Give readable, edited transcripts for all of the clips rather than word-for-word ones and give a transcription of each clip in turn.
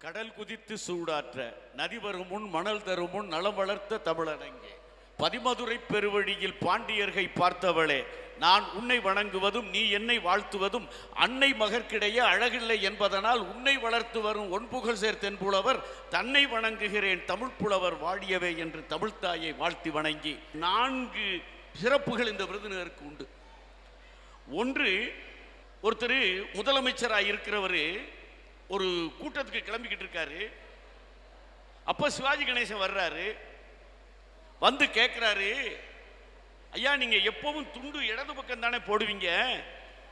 கடல் குதித்து சூடாற்ற நதி வரும் முன் மணல் தரும் முன் நலம் வளர்த்த தமிழனங்கே பதிமதுரை பெருவழியில் பாண்டியர்கை பார்த்தவளே, நான் உன்னை வணங்குவதும் நீ என்னை வாழ்த்துவதும் அன்னை மகற்கிடையே அழகில்லை என்பதனால் உன்னை வளர்த்து வரும் ஒன்புகழ் சேர் தென்புலவர் தன்னை வணங்குகிறேன் தமிழ் புலவர் வாழியவே என்று தமிழ்த்தாயை வாழ்த்தி வணங்கி 4 சிறப்புகள் இந்த விருந்தினருக்கு உண்டு. ஒன்று, ஒருத்தர் முதலமைச்சராக இருக்கிறவர் ஒரு கூட்டத்துக்கு கிளம்பிக்கிட்டு இருக்காரு. அப்ப சிவாஜி கணேசன் வர்றாரு. வந்து கேட்கிறாரு, ஐயா நீங்க எப்பவும் துண்டு இடது பக்கம் தானே போடுவீங்க,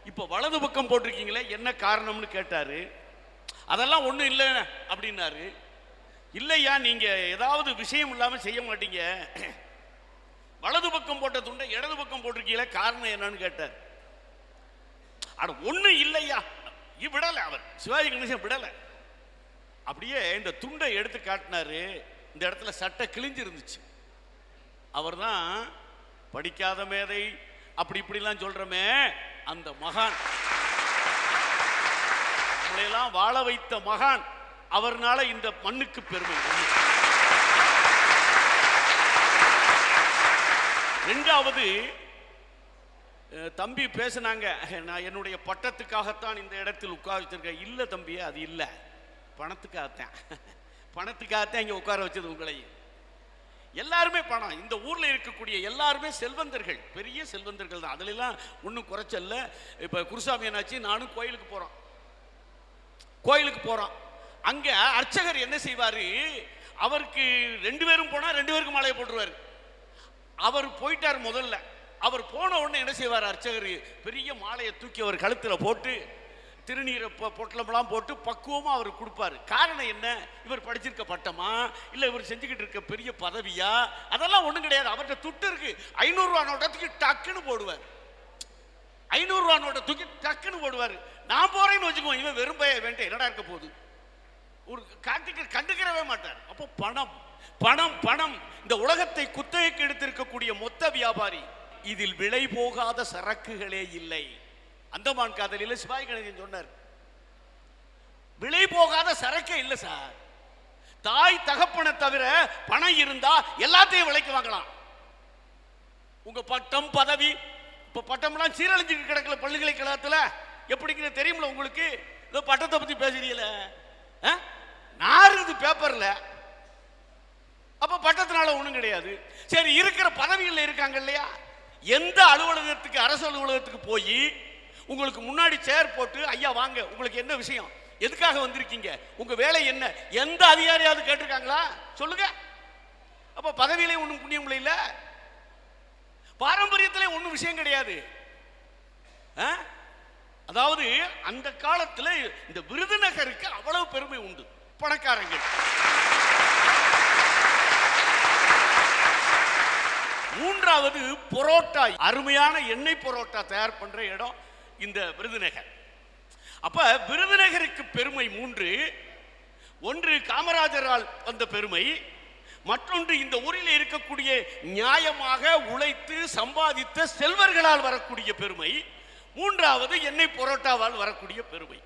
இப்ப வலது பக்கம் போட்டிருக்கீங்களே, என்ன காரணம்னு கேட்டாரு. அதெல்லாம் ஒண்ணும் இல்லை அப்படின்னாரு. இல்லையா, நீங்க ஏதாவது விஷயம் இல்லாம செய்ய மாட்டீங்க, வலது பக்கம் போட்ட துண்டை இடது பக்கம் போட்டிருக்கீங்களே, காரணம் என்னன்னு கேட்டார். அட ஒண்ணும் இல்லையா, விடல. அவர் சிவாஜி கணேசன் விடல. அப்படியே இந்த துண்டை எடுத்து காட்டினாரு. இந்த இடத்துல சட்டை கிழிஞ்சு இருந்துச்சு. அவர் தான் படிக்காத மேதை அப்படி இப்படிலாம் சொல்றமே அந்த மகான், நம்மளையெல்லாம் வாழ வைத்த மகான். அவர்னால இந்த மண்ணுக்கு பெருமை. ரெண்டாவது, தம்பி பேசினாங்க, நான் என்னுடைய பட்டத்துக்காகத்தான் இந்த இடத்தில் உட்கார வச்சிருக்கேன். இல்லை தம்பி, அது இல்லை, பணத்துக்காகத்தான் இங்கே உட்கார வச்சது உங்களை. எல்லாருமே பணம். இந்த ஊரில் இருக்கக்கூடிய எல்லாருமே செல்வந்தர்கள், பெரிய செல்வந்தர்கள் தான். அதுலாம் ஒன்றும் குறைச்சல்ல. இப்போ குருசாமி என்னாச்சு, நானும் கோயிலுக்கு போகிறோம். அங்கே அர்ச்சகர் என்ன செய்வார், அவருக்கு 2 பேரும் போனால் 2 பேருக்கு மாலையை போட்டுருவார். அவர் போயிட்டார் முதல்ல. அவர் போன உடனே என்ன செய்வார், அர்ச்சகர் பெரிய மாலையை தூக்கி அவர் கழுத்தில் போட்டு திருநீரை பொட்டலமெல்லாம் போட்டு பக்குவமாக அவர் கொடுப்பாரு. காரணம் என்ன, இவர் படிச்சிருக்க பட்டமா இல்லை இவர் செஞ்சுக்கிட்டு இருக்க பெரிய பதவியா, அதெல்லாம் ஒன்றும் கிடையாது. அவர்கிட்ட துட்டு இருக்கு. 500 ரூபா நோட்டத்துக்கு டக்குன்னு போடுவார். 500 ரூபா நோட்டை தூக்கி டக்குன்னு போடுவார். நான் போறேன்னு வச்சுக்குவோம், இவன் வெறும் பைய வேண்டாம், என்னடா இருக்க போகுது, ஒரு கண்டுக்கிறவே மாட்டார். அப்போ பணம் பணம் பணம். இந்த உலகத்தை குத்தகைக்கு எடுத்திருக்கக்கூடிய மொத்த வியாபாரி. இதில் விலை போகாத சரக்குகளே இல்லை. அந்தமான் காதலில் சிவாஜி கணேசன் சொன்னார், விலை போகாத சரக்கே இல்லை சார். தாய் தகப்பனை தவிர பணம் இருந்தா எல்லாத்தையும் விலைக்கு வாங்கலாம். உங்க பட்டம் பதவி, இப்ப பட்டம்லாம் சீரழிஞ்சு கிடக்கல பல்கலைக்கழகத்தில், எப்படிங்கிற தெரியுமில்ல உங்களுக்கு. ஏதோ பட்டத்தை பத்தி பேசுறீங்கள, நாருது பேப்பர்ல. அப்ப பட்டத்தினால ஒண்ணும் கிடையாது. சரி, இருக்கிற பதவிகள் இருக்காங்க இல்லையா, எந்த அலுவலகத்துக்கு, அரசு அலுவலகத்துக்கு போய் உங்களுக்கு முன்னாடி சேர் போட்டு, ஐயா வாங்க, உங்களுக்கு என்ன விஷயம், எதுக்காக வந்திருக்கீங்க, உங்க வேலை என்ன, எந்த அதிகாரியாவது கேட்டிருக்காங்களா சொல்லுங்க. அப்ப பதவியிலே ஒண்ணும் புண்ணியம் இல்ல, பாரம்பரியத்திலே ஒண்ணும் விஷயம் கிடையாது. அதாவது அந்த காலத்துல இந்த விருதுநகருக்கு அவ்வளவு பெருமை உண்டு. பணக்காரங்க. மூன்றாவது, புரோட்டா, அருமையான எண்ணெய் புரோட்டா தயார் பண்ற இடம் இந்த விருதுநகர். அப்ப விருதுநகருக்கு பெருமை 3. ஒன்று காமராஜரால் வந்த பெருமை, மற்றொன்று இந்த ஊரில் இருக்கக்கூடிய நியாயமாக உழைத்து சம்பாதித்த செல்வர்களால் வரக்கூடிய பெருமை, மூன்றாவது எண்ணெய் புரோட்டாவால் வரக்கூடிய பெருமை.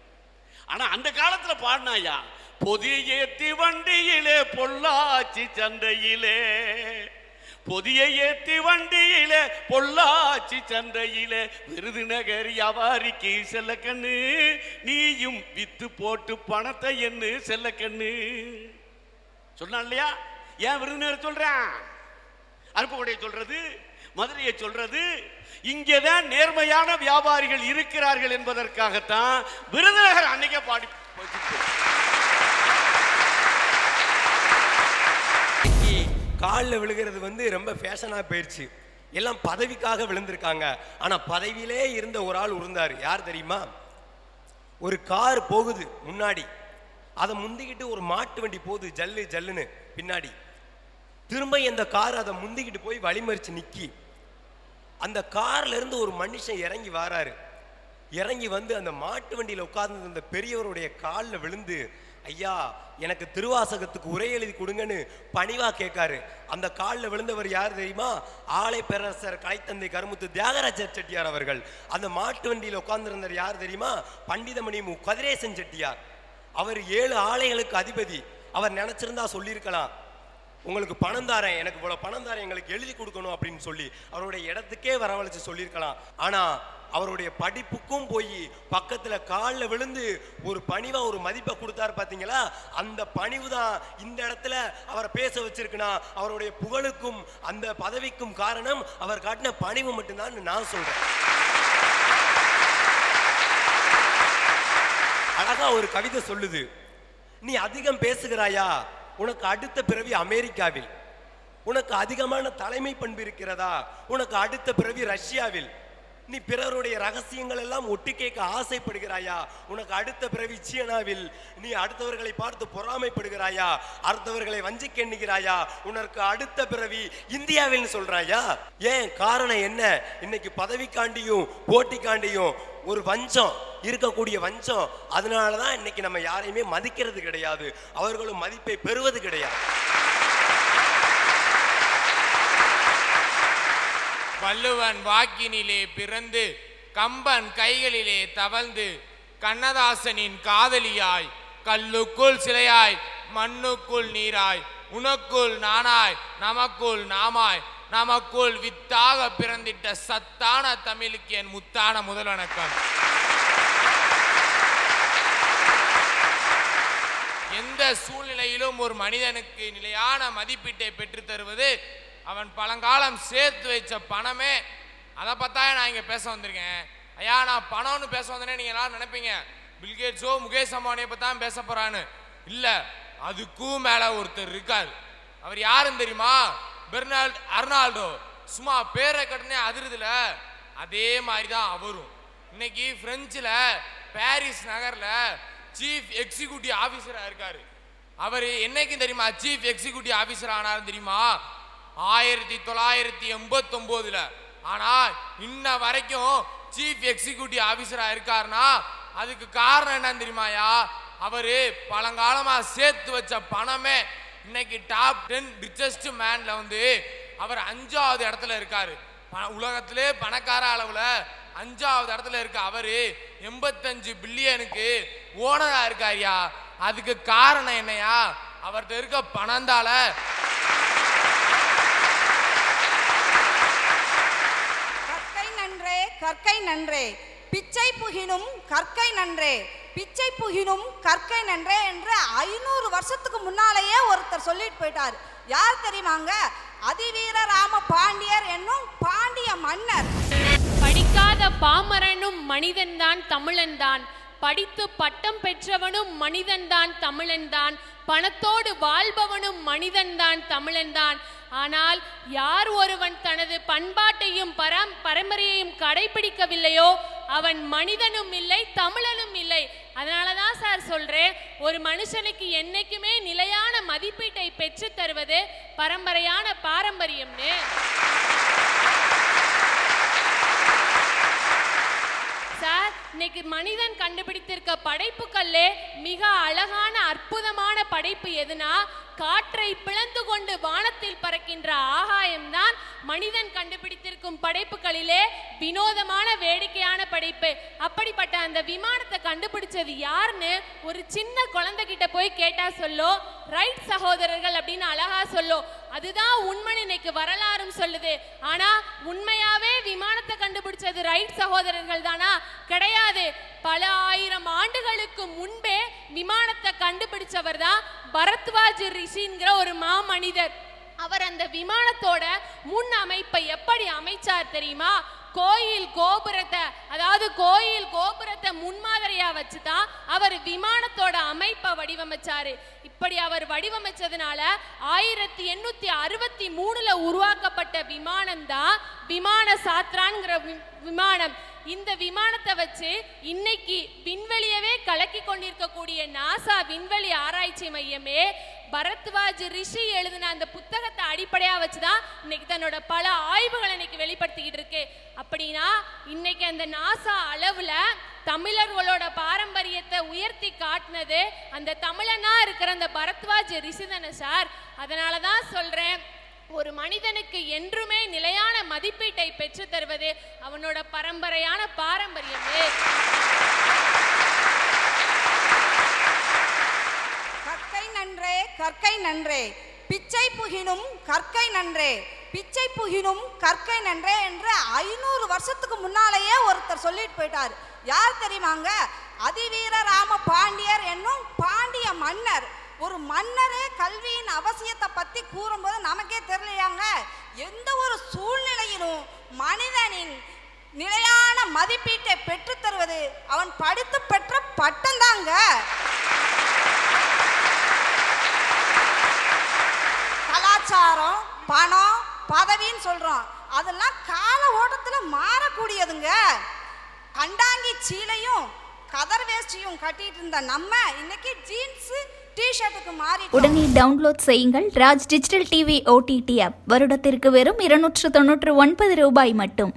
ஆனா அந்த காலத்துல பாடினாயா, பொதிய ஏத்தி வண்டியிலே பொள்ளாச்சி சந்தையிலே, பொதிய ஏத்தி வண்டியிலே பொள்ளாச்சி சந்தையிலே, விருதுநகர் வியாபாரிக்கு செல்ல கண்ணு, நீயும் வித்து போட்டு பணத்தை என்ன செல்ல கண்ணு சொன்னான் இல்லையா. ஏன் விருதுநகர் சொல்றான், அருப்புக்கோட்டையை சொல்றது, மதுரையை சொல்றது, இங்கேதான் நேர்மையான வியாபாரிகள் இருக்கிறார்கள் என்பதற்காகத்தான் விருதுநகர் அன்னைக்கே பாடி காலில் விழுகிறது ரொம்ப ஃபேஷனாக போயிடுச்சு. எல்லாம் பதவிக்காக விழுந்திருக்காங்க. ஆனால் பதவியிலே இருந்த ஒரு ஆள் இருந்தார். யார் தெரியுமா? ஒரு கார் போகுது முன்னாடி, அதை முந்திக்கிட்டு ஒரு மாட்டு வண்டி போகுது ஜல்லு ஜல்லுன்னு பின்னாடி. திரும்ப இந்த கார் அதை முந்திக்கிட்டு போய் வழிமறிச்சு நிக்கி. அந்த கார்ல இருந்து ஒரு மனுஷன் இறங்கி வராரு. இறங்கி வந்து அந்த மாட்டு வண்டியில் உட்கார்ந்து அந்த பெரியவருடைய காலில் விழுந்து, ஐயா எனக்கு திருவாசகத்துக்கு உரை எழுதி கொடுங்கன்னு பணிவா கேட்காரு. அந்த காலில் விழுந்தவர் யார் தெரியுமா? ஆலை பேரரசர் கலைத்தந்தை கருமுத்து தியாகராஜர் செட்டியார் அவர்கள். அந்த மாட்டு வண்டியில் உட்கார்ந்துருந்தவர் யார் தெரியுமா? பண்டிதமணி மு கதிரேசன் செட்டியார். அவர் 7 ஆலைகளுக்கு அதிபதி. அவர் நினைச்சிருந்தா சொல்லியிருக்கலாம், உங்களுக்கு பணம் தாரேன், எனக்கு இவ்வளவு பணம் தாரேன், எங்களுக்கு எழுதி கொடுக்கணும் அப்படின்னு சொல்லி அவருடைய இடத்துக்கே வரவழைச்சு சொல்லியிருக்கலாம். ஆனா அவருடைய படிப்புக்கும் போய் பக்கத்துல காலில் விழுந்து ஒரு பணிவா ஒரு மதிப்பை கொடுத்தாரு பாத்தீங்களா? அந்த பணிவு தான் இந்த இடத்துல அவரை பேச வச்சிருக்குன்னா அவருடைய புகழுக்கும் அந்த பதவிக்கும் காரணம் அவர் காட்டின பணிவு மட்டும்தான் நான் சொல்றேன். அழகா ஒரு கவிதை சொல்லுது, நீ அதிகம் பேசுகிறாயா, உனக்கு அடுத்த பிறவி அமெரிக்காவில். உனக்கு அதிகமான தலைமை பண்பு இருக்கிறதா, உனக்கு அடுத்த பிறவி ரஷ்யாவில். நீ பிறருடைய ரகசியங்கள் எல்லாம் ஒட்டி கேட்க ஆசைப்படுகிறாயா, உனக்கு அடுத்த பிறவி சீனாவில். நீ அடுத்தவர்களை பார்த்து பொறாமைப்படுகிறாயா, அடுத்தவர்களை வஞ்சிக்க எண்ணுகிறாயா, உனக்கு அடுத்த பிறவி இந்தியாவில் சொல்றாயா? ஏன் காரணம் என்ன? இன்னைக்கு பதவிக்காண்டியும் போட்டிக்காண்டியும் ஒரு வஞ்சம் இருக்கக்கூடிய வஞ்சம். அதனாலதான் இன்னைக்கு நம்ம யாரையுமே மதிக்கிறது கிடையாது, அவர்களும் மதிப்பை பெறுவது கிடையாது. வள்ளுவன் வாக்கினிலே பிறந்து கம்பன் கைகளிலே தவழ்ந்து கண்ணதாசனின் காதலியாய் கல்லுக்குள் சிலையாய் மண்ணுக்குள் நீராய் உனக்குள் நானாய் நமக்குள் நாமாய் நமக்குள் வித்தாக பிறந்திட்ட சத்தான தமிழுக்கு என் முத்தான முதல் வணக்கம். எந்த சூழ்நிலையிலும் ஒரு மனிதனுக்கு நிலையான மதிப்பீட்டை பெற்று தருவது அவன் பழங்காலம் சேர்த்து வச்ச பணமே. அதை பார்த்தா நான் இங்கே பேச வந்திருக்கேன். ஐயா, நான் பணம்னு பேச வந்தேனே நீங்கள் எல்லாரும் நினைப்பீங்க பில்கேட்ஸோ முகேஷ் அம்பானியை பற்றி தான் பேச போகிறான்னு. இல்லை, அதுக்கும் மேலே ஒருத்தர் இருக்கார். அவர் யாருன்னு தெரியுமா? பெர்னால்ட் அர்னால்டோ. சும்மா பேரை கட்டுனே அதிருதுல, அதே மாதிரி தான் அவரும். இன்னைக்கு பிரெஞ்சில் பாரிஸ் நகரில் சீஃப் எக்ஸிக்யூட்டிவ் ஆஃபீஸராக இருக்காரு. அவர் என்னைக்கும் தெரியுமா சீஃப் எக்ஸிக்யூட்டிவ் ஆஃபீஸர் ஆனார் தெரியுமா? 1989. ஆனா இன்ன வரைக்கும் சீஃப் எக்ஸிக்யூட்டிவ் ஆபீசரா இருக்காருன்னா அதுக்கு காரணம் என்னன்னு தெரியுமாயா? அவரு பழங்காலமா சேர்த்து வச்ச பணமே இன்னைக்கு டாப் 10 ரிச்சஸ்ட் மேன்ல வந்து அவர் 5வது இடத்துல இருக்காரு. உலகத்திலே பணக்கார அளவுல 5வது இடத்துல இருக்க அவரு 85 பில்லியனுக்கு ஓனரா இருக்காருயா. அதுக்கு காரணம் என்னையா? அவர்கிட்ட இருக்க பணந்தால. கற்கை நன்றே, பிச்சை புகினும் கற்கை நன்றே, பிச்சை புகினும் கற்கை நன்றே என்று 500 வருஷத்துக்கு முன்னாலேயே ஒருத்தர் சொல்லிட்டு போயிட்டார். யார் தெரியுமாங்க? அதிவீர ராம பாண்டியர் என்னும் பாண்டிய மன்னர். படிக்காத பாமரனும் மனிதன்தான் தமிழன்தான், படித்து பட்டம் பெற்றவனும் மனிதன்தான் தமிழன்தான், பணத்தோடு வாழ்பவனும் மனிதன்தான் தமிழன்தான். ஆனால் யார் ஒருவன் தனது பண்பாட்டையும் பரம்பரையையும் கடைபிடிக்கவில்லையோ அவன் மனிதனும் இல்லை, தமிழனும் இல்லை. அதனாலதான் சார் சொல்றேன், ஒரு மனுஷனுக்கு என்னைக்குமே நிலையான மதிப்பீட்டை பெற்று தருவது பரம்பரையான பாரம்பரியம்னு. சார், இன்னைக்கு மனிதன் கண்டுபிடித்திருக்க படைப்புக்கள்லே மிக அழகான அற்புதமான படைப்பு எதுனா, காற்றை பிளந்து கொண்டு வானத்தில் பறக்கின்ற ஆகாயம்தான் மனிதன் கண்டுபிடித்திருக்கும் படைப்புகளிலே வினோதமான வேடிக்கையான படைப்பு. அப்படிப்பட்ட அந்த விமானத்தை கண்டுபிடிச்சது யாருன்னு ஒரு சின்ன குழந்தைகிட்ட போய் கேட்டா சொல்லோ, ரைட் சகோதரர்கள் அப்படின்னு அழகா சொல்லோ. அதுதான் உண்மைன்னு இன்னைக்கு வரலாறும் சொல்லுது. ஆனா உண்மையாவே விமானத்தை கண்டுபிடிச்சது ரைட் சகோதரர்கள் தானா? கிடையாது. பல ஆயிரம் ஆண்டுகளுக்கு முன்பே விமானத்தை கண்டுபிடிச்சவர் தான் பரத்வாஜ் ரிஷிங்கிற ஒரு மாமனிதர். அவர் அந்த விமானத்தோட முன் அமைப்பை எப்படி அமைச்சார் தெரியுமா? கோயில் கோபுரத்தை முன்மாதிரியா வச்சுதான் அவர் விமானத்தோட அமைப்பை வடிவமைச்சாரு. இப்படி அவர் வடிவமைச்சதுனால 1863 உருவாக்கப்பட்ட விமானம் தான் விமான சாத்ரான்ங்கிற விமானம். இந்த விமானத்தை வச்சு இன்னைக்கு விண்வெளியவே கலக்கி கொண்டிருக்கக்கூடிய நாசா விண்வெளி ஆராய்ச்சி மையமே பரத்வாஜ் ரிஷி எழுதின அந்த புத்தகத்தை அடிப்படையா வச்சுதான் இன்னைக்கு தன்னோட பல ஆய்வுகளை இன்னைக்கு வெளிப்படுத்திக்கிட்டு இருக்கு. அப்படின்னா இன்னைக்கு அந்த நாசா அளவுல தமிழர்களோட பாரம்பரியத்தை உயர்த்தி காட்டினது அந்த தமிழனா இருக்கிற அந்த பரத்வாஜ் ரிஷி தானே சார். அதனாலதான் சொல்றேன், ஒரு மனிதனுக்கு என்றுமே நிலையான மதிப்பீட்டை பெற்று தருவது அவனோட பரம்பரையான பாரம்பரியமே. கற்கை நன்றே, பிச்சை புகினும் கற்கை நன்றே, பிச்சை புகினும் கற்கை நன்றே என்று 500 வருஷத்துக்கு முன்னாலேயே ஒருத்தர் சொல்லிட்டு போயிட்டார். யார் தெரியுமாங்க? அதிவீர ராம பாண்டியர் என்னும் பாண்டிய மன்னர். ஒரு மன்னரே கல்வியின் அவசியத்தை பத்தி கூறும்போது நமக்கே தெரியலையாங்க? எந்த ஒரு சூழ்நிலையிலும் மனிதனின் நிலையான மதிப்பீட்டை பெற்று தருவது அவன் படித்து பெற்ற பட்டம் தாங்க. கலாச்சாரம், பணம், பதவின்னு சொல்றோம், அதெல்லாம் கால ஓட்டத்துல மாறக்கூடியதுங்க. கண்டாங்கி சீலையும் கதர் வேஷ்டியும் கட்டிட்டு இருந்த நம்ம இன்னைக்கு ஜீன்ஸ் டி-ஷர்ட்டுக்கு மாறி. உடனே டவுன்லோட் செய்யுங்கள் Raj digital TV OTT app. வருடத்திற்கு வெறும் 299 ரூபாய் மட்டும்.